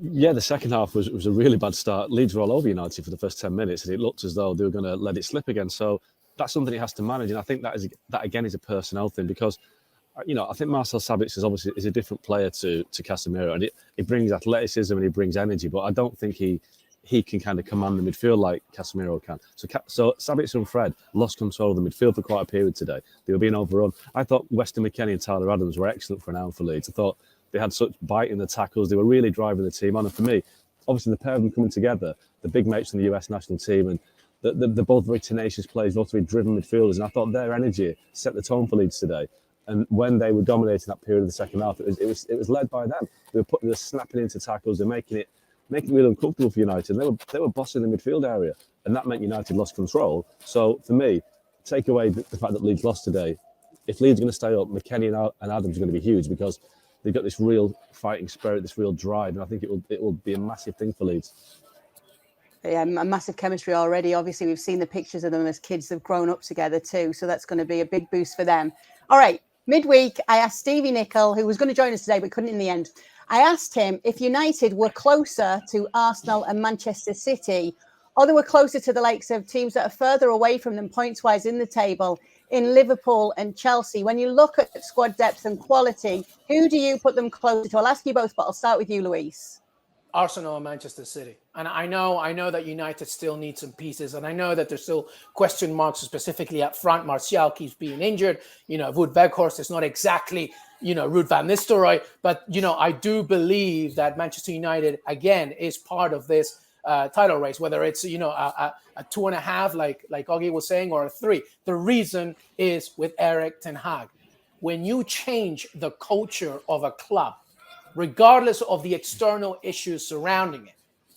Yeah, the second half was a really bad start. Leeds were all over United for the first 10 minutes, and it looked as though they were going to let it slip again. So that's something he has to manage, and I think that again is a personnel thing because, I think Marcel Sabitzer is a different player to Casemiro, and he brings athleticism and he brings energy, but I don't think he can kind of command the midfield like Casemiro can. So Sabitzer and Fred lost control of the midfield for quite a period today. They were being overrun. I thought Weston McKennie and Tyler Adams were excellent for an hour for Leeds. I thought they had such bite in the tackles. They were really driving the team on. And for me, obviously the pair of them coming together, the big mates from the US national team, and they're both very tenacious players, both very driven midfielders. And I thought their energy set the tone for Leeds today. And when they were dominating that period of the second half, it was led by them. They were snapping into tackles. They're making it really uncomfortable for United. They were bossing the midfield area, and that meant United lost control. So for me, take away the fact that Leeds lost today. If Leeds are going to stay up, McKennie and Adams are going to be huge because they've got this real fighting spirit, this real drive, and I think it will be a massive thing for Leeds. Yeah, a massive chemistry already. Obviously, we've seen the pictures of them as kids that have grown up together too, so that's going to be a big boost for them. All right, midweek, I asked Stevie Nicol, who was going to join us today but couldn't in the end. I asked him if United were closer to Arsenal and Manchester City, or they were closer to the likes of teams that are further away from them points-wise in the table, in Liverpool and Chelsea. When you look at squad depth and quality, who do you put them closer to? I'll ask you both, but I'll start with you, Luis. Arsenal and Manchester City. And I know that United still need some pieces, and I know that there's still question marks specifically up front. Martial keeps being injured. Wout Weghorst is not exactly, Ruud van Nistelrooy, but, I do believe that Manchester United, again, is part of this title race, whether it's, a 2.5, like Augie was saying, or a 3. The reason is with Erik Ten Hag. When you change the culture of a club, regardless of the external issues surrounding it,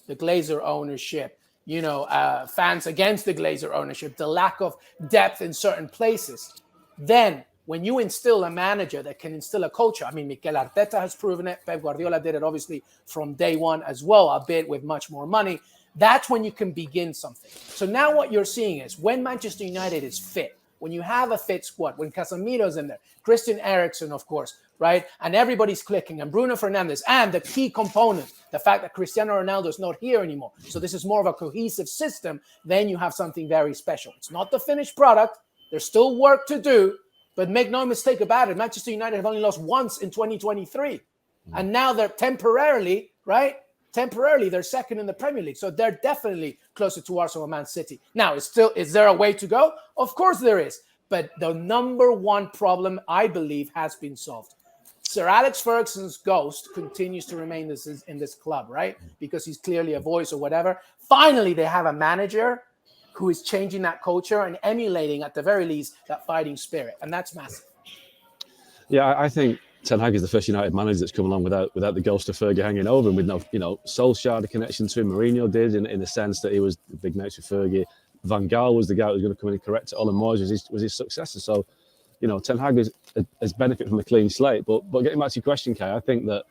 the Glazer ownership, fans against the Glazer ownership, the lack of depth in certain places, then when you instill a manager that can instill a culture, I mean, Miguel Arteta has proven it, Pep Guardiola did it obviously from day one as well, a bit with much more money, that's when you can begin something. So now what you're seeing is when Manchester United is fit, when you have a fit squad, when Casemiro's in there, Christian Eriksen, of course, right? And everybody's clicking, and Bruno Fernandes, and the key component, the fact that Cristiano Ronaldo is not here anymore. So this is more of a cohesive system. Then you have something very special. It's not the finished product. There's still work to do, but make no mistake about it. Manchester United have only lost once in 2023. And now they're temporarily, right? Temporarily, they're second in the Premier League. So they're definitely closer to Arsenal and Man City. Now, is there a way to go? Of course there is. But the number one problem, I believe, has been solved. Sir Alex Ferguson's ghost continues to remain in this club, right? Because he's clearly a voice or whatever. Finally, they have a manager who is changing that culture and emulating, at the very least, that fighting spirit. And that's massive. Yeah, I think Ten Hag is the first United manager that's come along without the ghost of Fergie hanging over him, with no, Solskjaer had a connection to him. Mourinho did in the sense that he was the big mates with Fergie. Van Gaal was the guy who was going to come in and correct it. Olin Moyes was his successor. So, Ten Hag has benefited from a clean slate. But getting back to your question, Kay, I think that,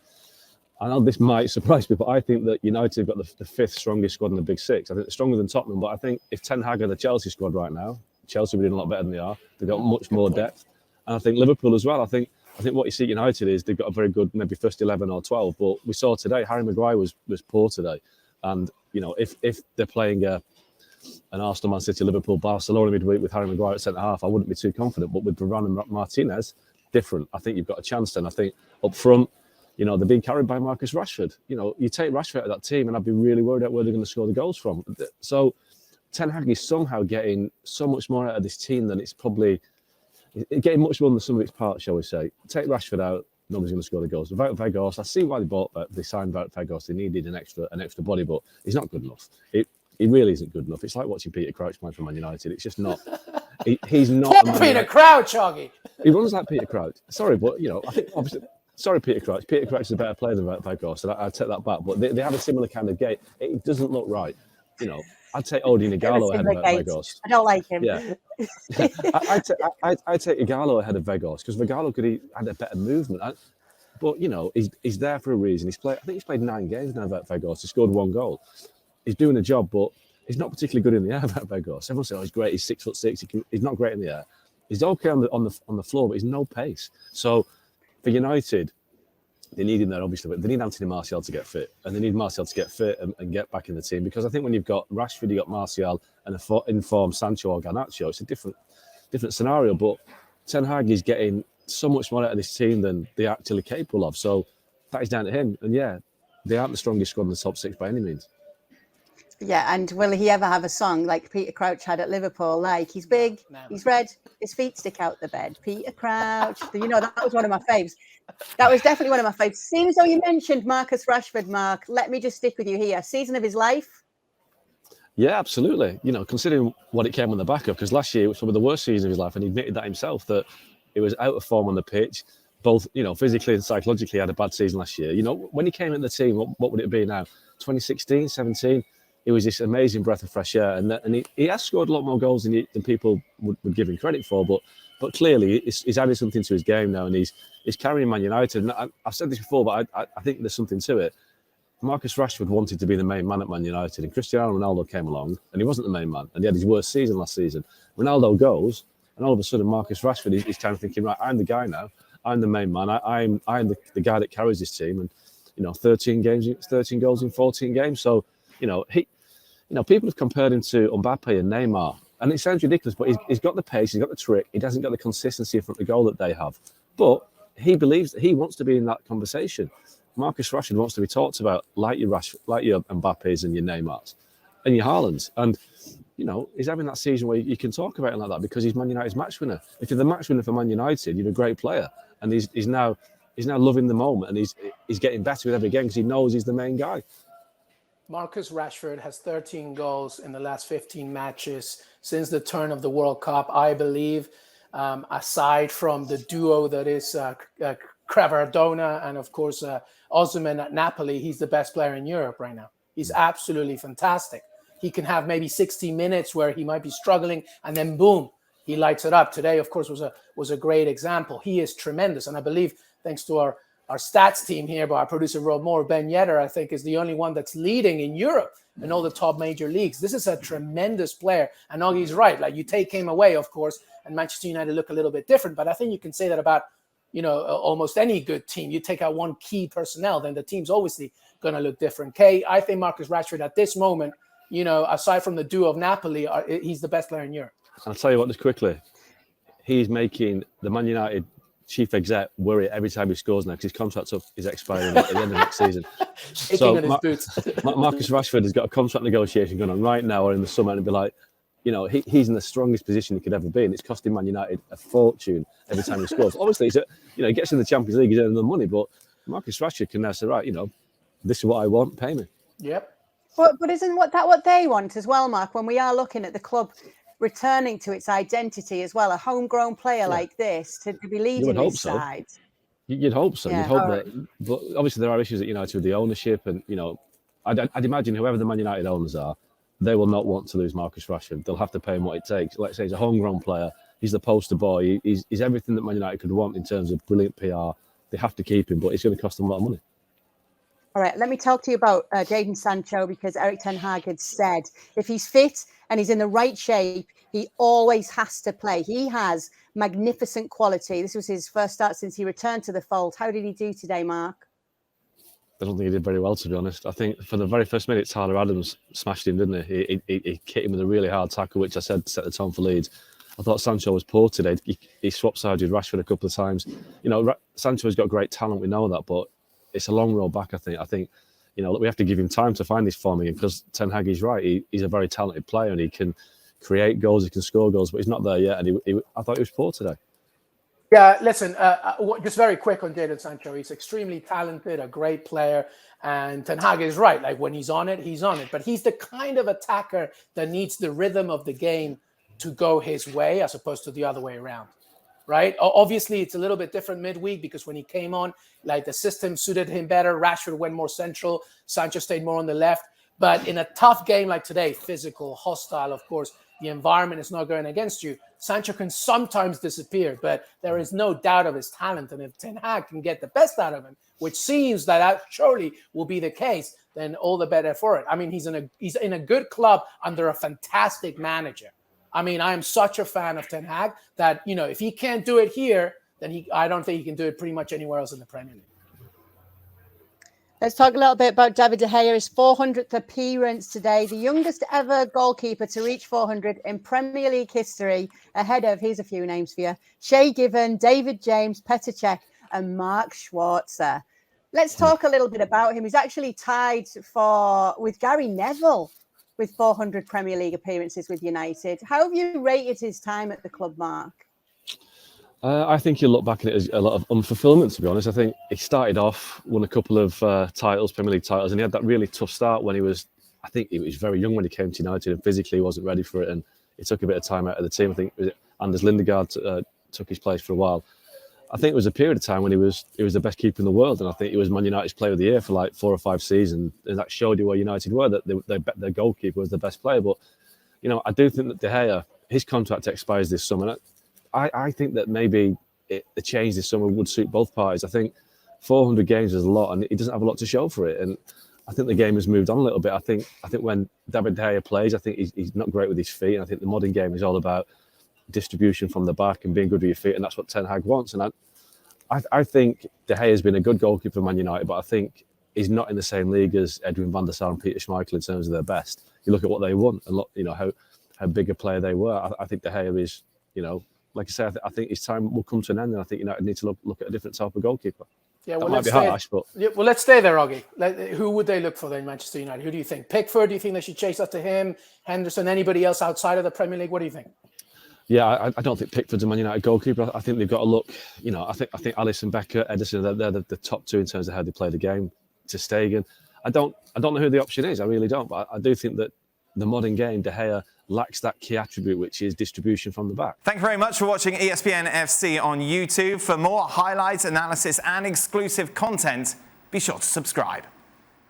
I know this might surprise me, but I think that United have got the fifth strongest squad in the Big Six. I think they're stronger than Tottenham, but I think if Ten Hag had the Chelsea squad right now, Chelsea would be doing a lot better than they are. They've got much more depth. And I think Liverpool as well. I think what you see at United is they've got a very good, maybe first 11 or 12. But we saw today, Harry Maguire was poor today. And, if they're playing an Arsenal, Man City, Liverpool, Barcelona midweek with Harry Maguire at centre-half, I wouldn't be too confident. But with Varane and Martinez, different. I think you've got a chance then. I think up front, they're being carried by Marcus Rashford. You take Rashford out of that team and I'd be really worried about where they're going to score the goals from. So Ten Hag is somehow getting so much more out of this team than it's probably getting much more than the sum of its parts, shall we say. Take Rashford out, nobody's going to score the goals. Without Weghorst, I see why they signed Wout Weghorst. They needed an extra body, but he's not good enough. He really isn't good enough. It's like watching Peter Crouch play for Man United. It's just not. He's not. Poor Peter Crouch, Augie. He runs like Peter Crouch. Sorry, but I think obviously. Sorry, Peter Crouch. Peter Crouch is a better player than Weghorst, and I take that back. But they have a similar kind of gait. It doesn't look right. I'd take Odin Ighalo ahead of Weghorst. I don't like him. Yeah, I'd take Ighalo ahead of Weghorst because Weghorst had a better movement. But he's there for a reason. I think he's played 9 games now. Weghorst. He scored 1 goal. He's doing a job, but he's not particularly good in the air. Weghorst. Everyone says, "Oh, he's great. He's 6'6". He's not great in the air. He's okay on the floor, but he's no pace. So for United, they need him there, obviously, but they need Anthony Martial to get fit. And they need Martial to get fit and get back in the team. Because I think when you've got Rashford, you've got Martial, and an informed Sancho or Garnacho, it's a different scenario. But Ten Hag is getting so much more out of this team than they're actually capable of. So that is down to him. And yeah, they aren't the strongest squad in the top 6 by any means. Yeah, and will he ever have a song like Peter Crouch had at Liverpool? Like, he's big, he's red, his feet stick out the bed. Peter Crouch. You know, that was one of my faves. That was definitely one of my faves. Seems though you mentioned Marcus Rashford, Mark. Let me just stick with you here. Season of his life? Yeah, absolutely. You know, considering what it came on the back of, because last year it was probably the worst season of his life, and he admitted that himself, that it was out of form on the pitch, both, you know, physically and psychologically. He had a bad season last year. You know, when he came into the team, what would it be now? 2016, 17? It was this amazing breath of fresh air, and he has scored a lot more goals than people would give him credit for. But clearly, he's added something to his game now, and he's carrying Man United. And I've said this before, but I think there's something to it. Marcus Rashford wanted to be the main man at Man United, and Cristiano Ronaldo came along, and he wasn't the main man, and he had his worst season last season. Ronaldo goes, and all of a sudden, Marcus Rashford is kind of thinking, right, I'm the guy now. I'm the main man. I'm the guy that carries this team, and you know, 13 goals in 14 games. So you know, people have compared him to Mbappe and Neymar, and it sounds ridiculous, but he's got the pace, he's got the trick, he hasn't got the consistency in front of the goal that they have. But he believes that he wants to be in that conversation. Marcus Rashford wants to be talked about like your Mbappes and your Neymars and your Haalands. And, you know, he's having that season where you can talk about him like that because he's Man United's match winner. If you're the match winner for Man United, you're a great player. And he's now loving the moment, and he's getting better with every game because he knows he's the main guy. Marcus Rashford has 13 goals in the last 15 matches since the turn of the World Cup, I believe. Aside from the duo that is Cravardona and, of course, Osimhen at Napoli, he's the best player in Europe right now. He's absolutely fantastic. He can have maybe 60 minutes where he might be struggling, and then boom, he lights it up. Today, of course, was a great example. He is tremendous, and I believe thanks to our stats team here, by our producer Rob Moore, Ben Yedder, I think, is the only one that's leading in Europe in all the top major leagues. This is a tremendous player. And Oggie's right. Like, you take him away, of course, and Manchester United look a little bit different. But I think you can say that about, you know, almost any good team. You take out one key personnel, then the team's obviously going to look different. Kay, I think Marcus Rashford at this moment, you know, aside from the duo of Napoli, he's the best player in Europe. I'll tell you what, just quickly, he's making the Man United chief exec worry every time he scores now because his contract is expiring at the end of next season. So Marcus Rashford has got a contract negotiation going on right now or in the summer, and it'd be like, you know, he's in the strongest position he could ever be, and it's costing Man United a fortune every time he scores. Obviously, he gets in the Champions League, he's earning the money, but Marcus Rashford can now say, right, you know, this is what I want, pay me. Yep. But isn't what they want as well, Mark? When we are looking at the club returning to its identity as well, a homegrown player like this to be leading his side. You'd hope so. You'd hope that. But obviously, there are issues at United with the ownership, and you know, I'd imagine whoever the Man United owners are, they will not want to lose Marcus Rashford. They'll have to pay him what it takes. Like I say, he's a homegrown player. He's the poster boy. He's everything that Man United could want in terms of brilliant PR. They have to keep him, but it's going to cost them a lot of money. All right, let me talk to you about Jadon Sancho, because Erik Ten Hag had said if he's fit and he's in the right shape, he always has to play. He has magnificent quality. This was his first start since he returned to the fold. How did he do today, Mark? I don't think he did very well, to be honest. I think for the very first minute, Tyler Adams smashed him, didn't he? He hit him with a really hard tackle, which I said set the tone for Leeds. I thought Sancho was poor today. He swapped sides with Rashford a couple of times. You know, Sancho has got great talent, we know that, but it's a long road back, I think. I think, you know, we have to give him time to find his form again, because Ten Hag is right. He's a very talented player, and he can create goals, he can score goals, but he's not there yet. And I thought he was poor today. Yeah, listen, just very quick on Jadon Sancho. He's extremely talented, a great player, and Ten Hag is right. Like, when he's on it, he's on it. But he's the kind of attacker that needs the rhythm of the game to go his way as opposed to the other way around, right? Obviously, it's a little bit different midweek because when he came on, like, the system suited him better. Rashford went more central. Sancho stayed more on the left. But in a tough game like today, physical, hostile, of course, the environment is not going against you. Sancho can sometimes disappear, but there is no doubt of his talent. And if Ten Hag can get the best out of him, which seems that surely will be the case, then all the better for it. I mean, he's in a good club under a fantastic manager. I mean, I am such a fan of Ten Hag that, you know, if he can't do it here, then I don't think he can do it pretty much anywhere else in the Premier League. Let's talk a little bit about David De Gea, his 400th appearance today, the youngest ever goalkeeper to reach 400 in Premier League history, ahead of, here's a few names for you, Shay Given, David James, Petr Cech and Mark Schwarzer. Let's talk a little bit about him. He's actually tied with Gary Neville with 400 Premier League appearances with United. How have you rated his time at the club, Mark? I think you look back at it as a lot of unfulfillment, to be honest. I think he started off, won a couple of titles, Premier League titles, and he had that really tough start when I think he was very young when he came to United and physically he wasn't ready for it, and it took a bit of time out of the team. I think Anders Lindegaard took his place for a while. I think it was a period of time when he was the best keeper in the world, and I think he was Man United's player of the year for like 4 or 5 seasons, and that showed you where United were, that their goalkeeper was the best player. But, I do think that De Gea, his contract expires this summer. I think that maybe the change this summer would suit both parties. I think 400 games is a lot, and he doesn't have a lot to show for it. And I think the game has moved on a little bit. I think when David De Gea plays, I think he's not great with his feet. And I think the modern game is all about distribution from the back and being good with your feet, and that's what Ten Hag wants. And I think De Gea has been a good goalkeeper for Man United, but I think he's not in the same league as Edwin van der Sar and Peter Schmeichel in terms of their best. You look at what they won and look, how big a player they were. I think De Gea is, like I say, I think his time will come to an end, and I think United need to look at a different type of goalkeeper. Yeah, that might be harsh, but let's stay there, Oggy. Who would they look for then, Manchester United? Who do you think? Pickford? Do you think they should chase after him? Henderson? Anybody else outside of the Premier League? What do you think? Yeah, I don't think Pickford's a Man United goalkeeper. I think they've got to look. I think Alisson, Becker, Ederson, they're the top 2 in terms of how they play the game. To Stegen, I don't know who the option is. I really don't. But I do think that the modern game, De Gea lacks that key attribute, which is distribution from the back. Thank you very much for watching ESPN FC on YouTube. For more highlights, analysis and exclusive content, be sure to subscribe.